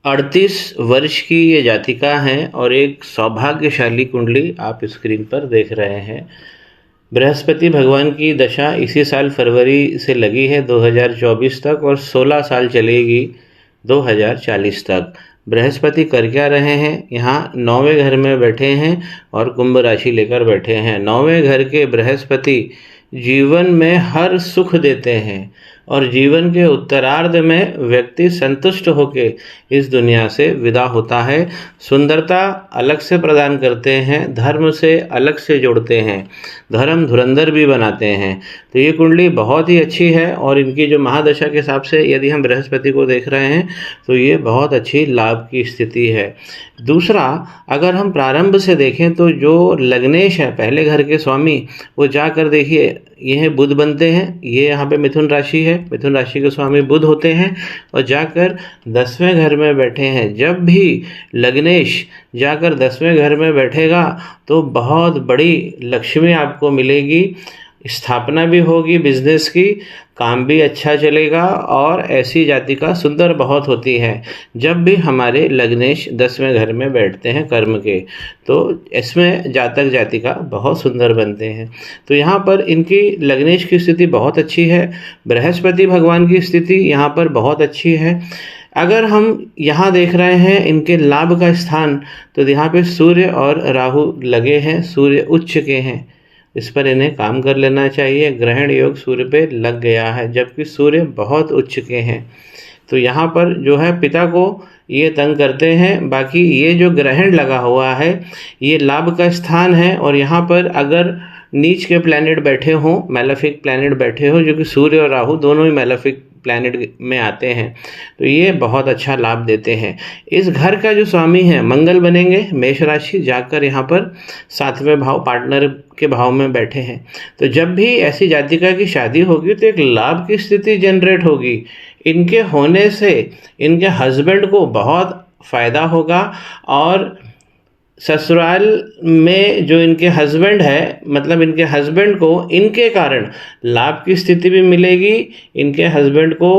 38 वर्ष की ये जातिका हैं और एक सौभाग्यशाली कुंडली आप स्क्रीन पर देख रहे हैं। बृहस्पति भगवान की दशा इसी साल फरवरी से लगी है 2024 तक और 16 साल चलेगी 2040 तक। बृहस्पति कर क्या रहे हैं? यहाँ 9वें घर में बैठे हैं और कुंभ राशि लेकर बैठे हैं। 9वें घर के बृहस्पति जीवन में हर सुख देते हैं और जीवन के उत्तरार्ध में व्यक्ति संतुष्ट होकर इस दुनिया से विदा होता है। सुंदरता अलग से प्रदान करते हैं, धर्म से अलग से जोड़ते हैं, धर्म धुरंधर भी बनाते हैं। तो ये कुंडली बहुत ही अच्छी है और इनकी जो महादशा के हिसाब से यदि हम बृहस्पति को देख रहे हैं तो ये बहुत अच्छी लाभ की स्थिति है। दूसरा, अगर हम प्रारंभ से देखें तो जो लग्नेश है पहले घर के स्वामी, वो जाकर देखिए यह बुध बनते हैं। ये यहाँ पे मिथुन राशि है, मिथुन राशि के स्वामी बुध होते हैं और जाकर 10वें घर में बैठे हैं। जब भी लग्नेश जाकर 10वें घर में बैठेगा तो बहुत बड़ी लक्ष्मी आपको मिलेगी, स्थापना भी होगी बिजनेस की, काम भी अच्छा चलेगा और ऐसी जातिका सुंदर बहुत होती है। जब भी हमारे लग्नेश 10वें घर में बैठते हैं कर्म के, तो इसमें जातक जातिका बहुत सुंदर बनते हैं। तो यहाँ पर इनकी लग्नेश की स्थिति बहुत अच्छी है, बृहस्पति भगवान की स्थिति यहाँ पर बहुत अच्छी है। अगर हम यहाँ देख रहे हैं इनके लाभ का स्थान, तो यहाँ पे सूर्य और राहु लगे हैं, सूर्य उच्च के हैं, इस पर इन्हें काम कर लेना चाहिए। ग्रहण योग सूर्य पे लग गया है जबकि सूर्य बहुत उच्च के हैं, तो यहाँ पर जो है पिता को ये तंग करते हैं। बाकी ये जो ग्रहण लगा हुआ है ये लाभ का स्थान है और यहाँ पर अगर नीच के प्लैनेट बैठे हों, मैलेफिक प्लैनेट बैठे हो, जो कि सूर्य और राहु दोनों ही मैलेफिक प्लैनेट में आते हैं, तो ये बहुत अच्छा लाभ देते हैं। इस घर का जो स्वामी है मंगल बनेंगे, मेष राशि, जाकर यहाँ पर 7वें भाव पार्टनर के भाव में बैठे हैं। तो जब भी ऐसी जातिका की शादी होगी तो एक लाभ की स्थिति जनरेट होगी। इनके होने से इनके हस्बैंड को बहुत फ़ायदा होगा और ससुराल में जो इनके हस्बैंड है, मतलब इनके हस्बैंड को इनके कारण लाभ की स्थिति भी मिलेगी। इनके हस्बैंड को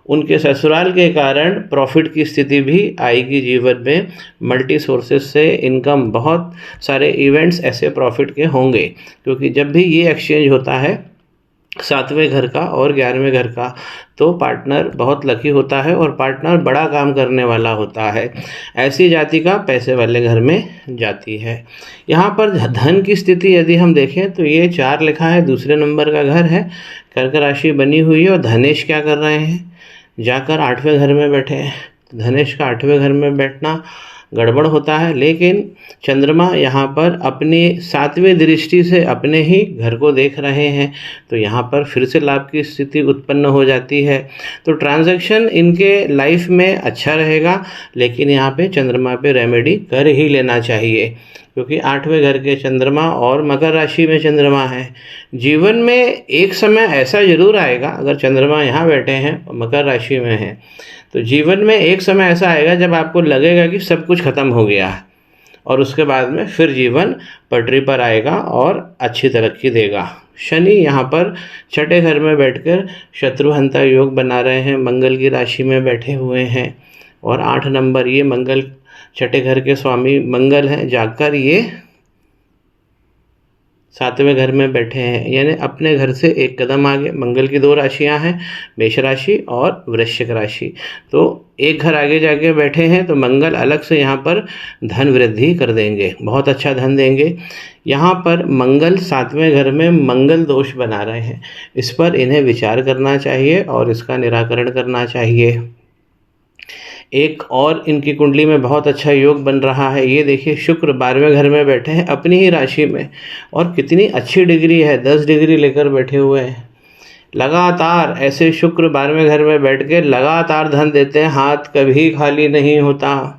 उनके ससुराल के कारण प्रॉफिट की स्थिति भी आएगी। जीवन में मल्टी सोर्सेस से इनकम, बहुत सारे इवेंट्स ऐसे प्रॉफिट के होंगे, क्योंकि जब भी ये एक्सचेंज होता है 7वें घर का और 11वें घर का, तो पार्टनर बहुत लकी होता है और पार्टनर बड़ा काम करने वाला होता है। ऐसी जातिका पैसे वाले घर में जाती है। यहाँ पर धन की स्थिति यदि हम देखें तो ये 4 लिखा है, दूसरे नंबर का घर है, कर्क राशि बनी हुई है और धनेश क्या कर रहे हैं? जाकर 8वें घर में बैठे हैं। धनेश का 8वें घर में बैठना गड़बड़ होता है, लेकिन चंद्रमा यहाँ पर अपनी 7वीं दृष्टि से अपने ही घर को देख रहे हैं, तो यहाँ पर फिर से लाभ की स्थिति उत्पन्न हो जाती है। तो ट्रांजैक्शन इनके लाइफ में अच्छा रहेगा, लेकिन यहाँ पे चंद्रमा पे रेमेडी कर ही लेना चाहिए, क्योंकि 8वें घर के चंद्रमा और मकर राशि में चंद्रमा है। जीवन में एक समय ऐसा जरूर आएगा, अगर चंद्रमा यहाँ बैठे हैं और मकर राशि में हैं, तो जीवन में एक समय ऐसा आएगा जब आपको लगेगा कि सब कुछ खत्म हो गया है और उसके बाद में फिर जीवन पटरी पर आएगा और अच्छी तरक्की देगा। शनि यहाँ पर 6ठे घर में बैठकर शत्रुहंता योग बना रहे हैं, मंगल की राशि में बैठे हुए हैं और 8 नंबर ये मंगल, 6ठे घर के स्वामी मंगल हैं, जाकर ये 7वें घर में बैठे हैं, यानी अपने घर से एक कदम आगे। मंगल की 2 राशियां हैं, मेष राशि और वृश्चिक राशि, तो एक घर आगे जाके बैठे हैं, तो मंगल अलग से यहाँ पर धन वृद्धि कर देंगे, बहुत अच्छा धन देंगे। यहाँ पर मंगल 7वें घर में मंगल दोष बना रहे हैं, इस पर इन्हें विचार करना चाहिए और इसका निराकरण करना चाहिए। एक और इनकी कुंडली में बहुत अच्छा योग बन रहा है, ये देखिए शुक्र 12वें घर में बैठे हैं अपनी ही राशि में, और कितनी अच्छी डिग्री है, 10 डिग्री लेकर बैठे हुए हैं। लगातार ऐसे शुक्र 12वें घर में बैठ के लगातार धन देते हैं, हाथ कभी खाली नहीं होता।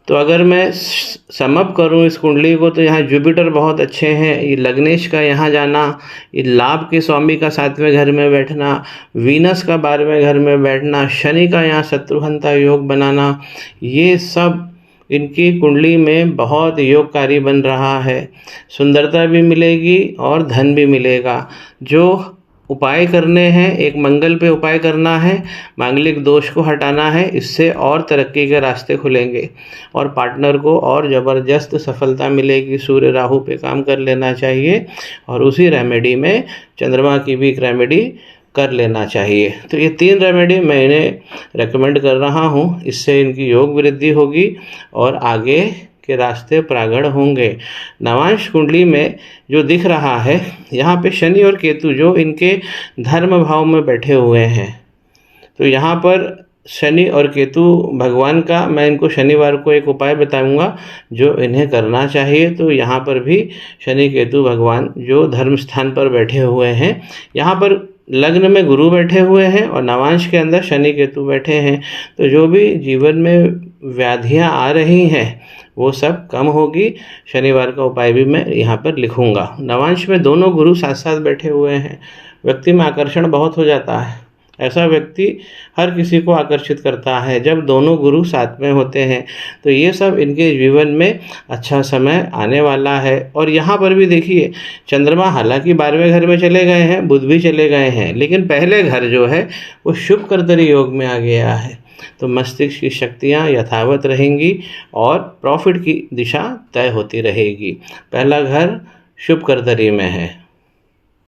तो अगर मैं समअप करूं इस कुंडली को, तो यहाँ जुपिटर बहुत अच्छे हैं, ये लग्नेश का यहाँ जाना, ये लाभ के स्वामी का 7वें घर में बैठना, वीनस का 12वें घर में बैठना, शनि का यहाँ शत्रुहंता योग बनाना, ये सब इनकी कुंडली में बहुत योगकारी बन रहा है। सुंदरता भी मिलेगी और धन भी मिलेगा। जो उपाय करने हैं, एक मंगल पे उपाय करना है, मांगलिक दोष को हटाना है, इससे और तरक्की के रास्ते खुलेंगे और पार्टनर को और ज़बरदस्त सफलता मिलेगी। सूर्य राहु पे काम कर लेना चाहिए और उसी रेमेडी में चंद्रमा की भी एक रेमेडी कर लेना चाहिए। तो ये 3 रेमेडी मैं इन्हें रेकमेंड कर रहा हूँ, इससे इनकी योग वृद्धि होगी और आगे के रास्ते प्रागढ़ होंगे। नवांश कुंडली में जो दिख रहा है, यहाँ पे शनि और केतु जो इनके धर्म भाव में बैठे हुए हैं, तो यहाँ पर शनि और केतु भगवान का मैं इनको शनिवार को एक उपाय बताऊंगा जो इन्हें करना चाहिए। तो यहाँ पर भी शनि केतु भगवान जो धर्म स्थान पर बैठे हुए हैं, यहाँ पर लग्न में गुरु बैठे हुए हैं और नवांश के अंदर शनि केतु बैठे हैं। तो जो भी जीवन में व्याधियाँ आ रही हैं वो सब कम होगी। शनिवार का उपाय भी मैं यहाँ पर लिखूंगा। नवांश में दोनों गुरु साथ साथ बैठे हुए हैं, व्यक्ति में आकर्षण बहुत हो जाता है। ऐसा व्यक्ति हर किसी को आकर्षित करता है जब दोनों गुरु साथ में होते हैं। तो ये सब इनके जीवन में अच्छा समय आने वाला है। और यहाँ पर भी देखिए, चंद्रमा हालांकि 12वें घर में चले गए हैं, बुध भी चले गए हैं, लेकिन पहले घर जो है वो शुभ कर्तरी योग में आ गया है। तो मस्तिष्क की शक्तियाँ यथावत रहेंगी और प्रॉफिट की दिशा तय होती रहेगी। पहला घर शुभ कर्तरी में है।